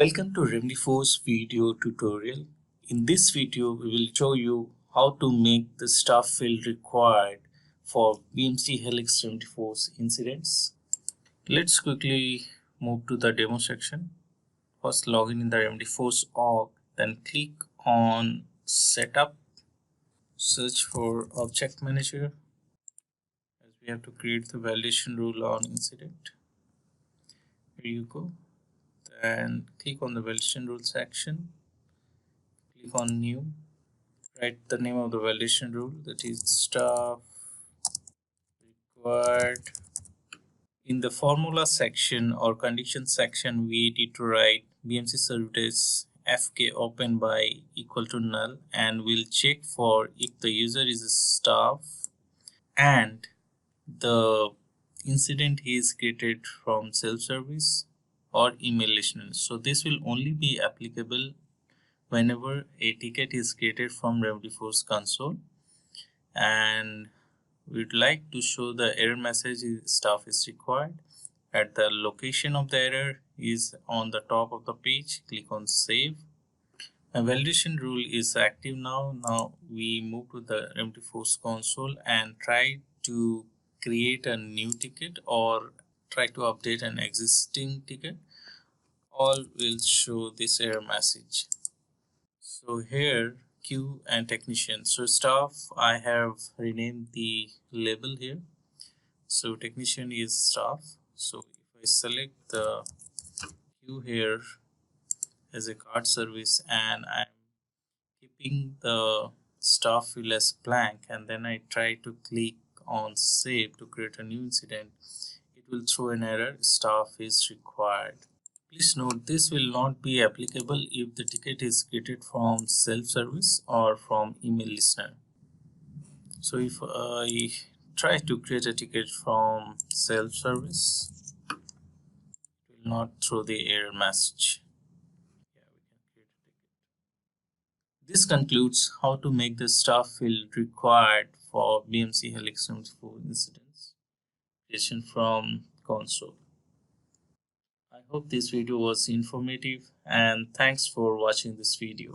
Welcome to Remedyforce video tutorial. In this video, we will show you how to make the staff field required for BMC Helix Remedyforce incidents. Let's quickly move to the demo section. First, log in the Remedyforce org, then click on Setup, search for Object Manager, as we have to create the validation rule on incident. Here you go. And click on the validation rule section, click on new, write the name of the validation rule, that is staff required. In the formula section or condition section, we need to write BMC service fk open by equal to null, and we'll check for if the user is a staff and the incident is created from self-service or email listener. So this will only be applicable whenever a ticket is created from Remedyforce console, and we'd like to show the error message staff is required. At the location of the error is on the top of the page. Click on save. A validation rule is active now. Now we move to the Remedyforce console and try to create a new ticket or try to update an existing ticket. All will show this error message. So here queue and technician. So staff, I have renamed the label here. So technician is staff. So if I select the queue here as a card service and I'm keeping the staff field as blank, and then I try to click on save to create a new incident, it will throw an error, staff is required. Please note, this will not be applicable if the ticket is created from self-service or from email listener. So if I try to create a ticket from self-service, it will not throw the error message. Yeah, we can create a ticket. This concludes how to make the staff field required for BMC Helix Remedyforce incidents creation from console. I hope this video was informative, and thanks for watching this video.